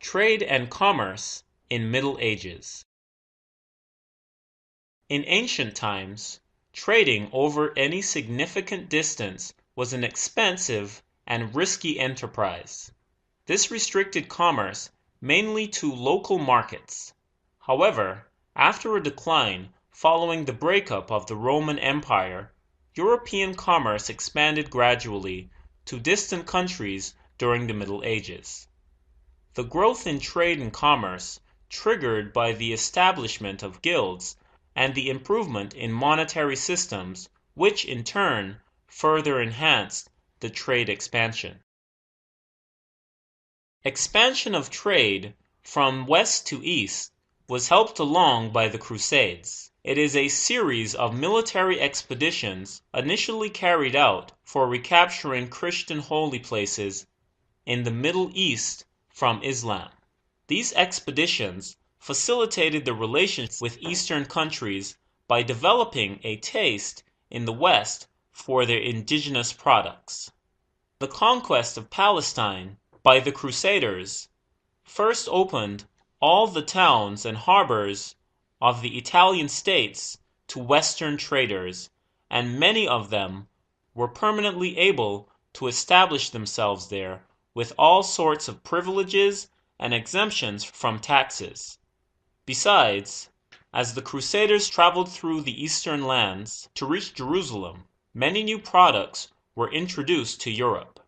Trade and commerce in Middle Ages. In ancient times, trading over any significant distance was an expensive and risky enterprise. This restricted commerce mainly to local markets. However, after a decline following the breakup of the Roman Empire, European commerce expanded gradually to distant countries during the Middle Ages. The growth in trade and commerce, triggered by the establishment of guilds and the improvement in monetary systems, which in turn further enhanced the trade expansion. Expansion of trade from west to east was helped along by the Crusades. It is a series of military expeditions initially carried out for recapturing Christian holy places in the Middle East from Islam. These expeditions facilitated the relations with Eastern countries by developing a taste in the West for their indigenous products. The conquest of Palestine by the Crusaders first opened all the towns and harbors of the Italian states to Western traders, and many of them were permanently able to establish themselves there with all sorts of privileges and exemptions from taxes. Besides, as the Crusaders traveled through the eastern lands to reach Jerusalem, many new products were introduced to Europe.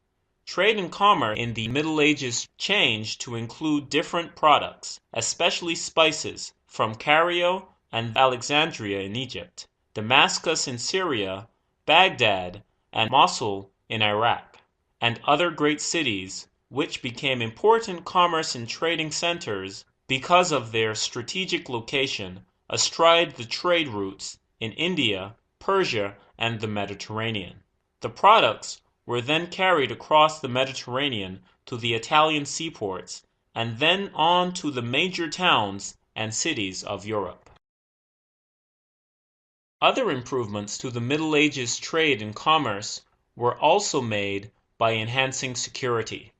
Trade and commerce in the Middle Ages changed to include different products, especially spices, from Cairo and Alexandria in Egypt, Damascus in Syria, Baghdad, and Mosul in Iraq, and other great cities, which became important commerce and trading centers because of their strategic location astride the trade routes in India, Persia, and the Mediterranean. The products were then carried across the Mediterranean to the Italian seaports, and then on to the major towns and cities of Europe. Other improvements to the Middle Ages trade and commerce were also made by enhancing security.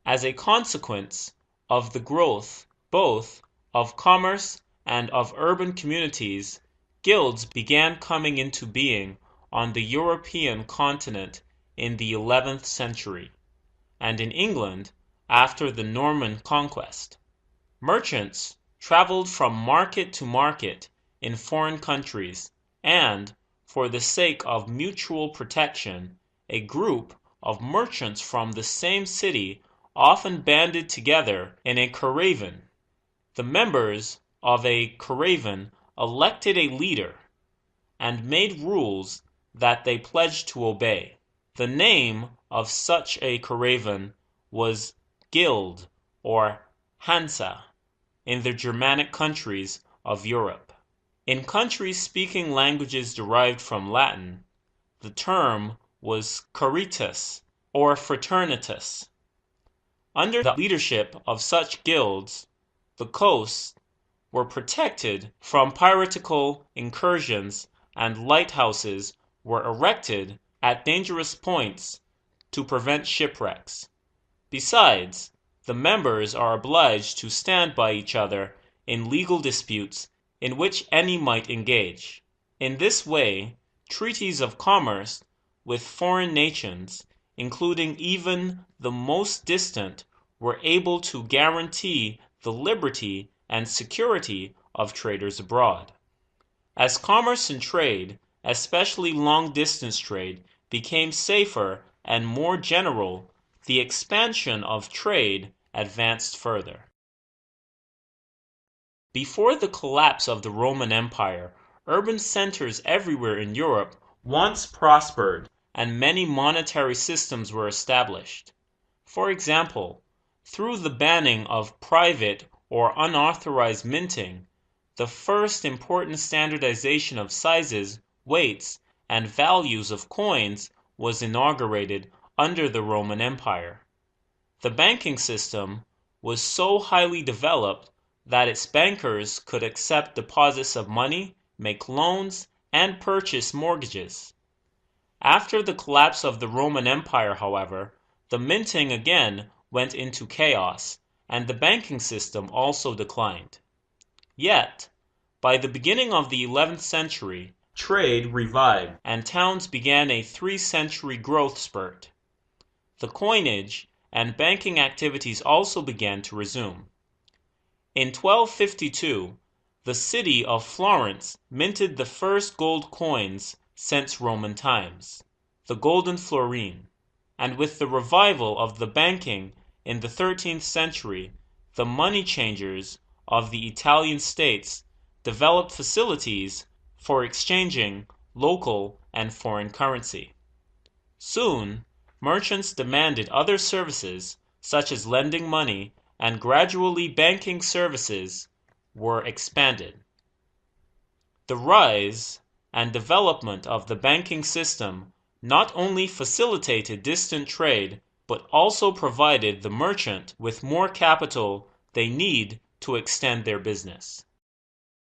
As a consequence of the growth both of commerce and of urban communities, guilds began coming into being on the European continent in the 11th century, and in England after the Norman conquest. Merchants traveled from market to market in foreign countries, and, for the sake of mutual protection, a group of merchants from the same city often banded together in a caravan. The members of a caravan elected a leader and made rules that they pledged to obey. The name of such a caravan was guild or Hansa in the Germanic countries of Europe. In countries speaking languages derived from Latin, the term was caritas or fraternitas. Under the leadership of such guilds, the coasts were protected from piratical incursions, and lighthouses were erected at dangerous points to prevent shipwrecks. Besides, the members are obliged to stand by each other in legal disputes in which any might engage. In this way, treaties of commerce with foreign nations, including even the most distant, were able to guarantee the liberty and security of traders abroad. As commerce and trade, especially long-distance trade, became safer and more general, the expansion of trade advanced further. Before the collapse of the Roman Empire, urban centers everywhere in Europe once prospered, and many monetary systems were established. For example, through the banning of private or unauthorized minting, the first important standardization of sizes, weights, and values of coins was inaugurated under the Roman Empire. The banking system was so highly developed that its bankers could accept deposits of money, make loans, and purchase mortgages. After the collapse of the Roman Empire, however, the minting again went into chaos, and the banking system also declined. Yet, by the beginning of the 11th century, trade revived and towns began a 3-century growth spurt. The coinage and banking activities also began to resume. In 1252, the city of Florence minted the first gold coins since Roman times, the golden florine, and with the revival of the banking in the 13th century, the money changers of the Italian states developed facilities for exchanging local and foreign currency. Soon, merchants demanded other services, such as lending money, and gradually banking services were expanded. The rise and development of the banking system not only facilitated distant trade, but also provided the merchant with more capital they need to extend their business.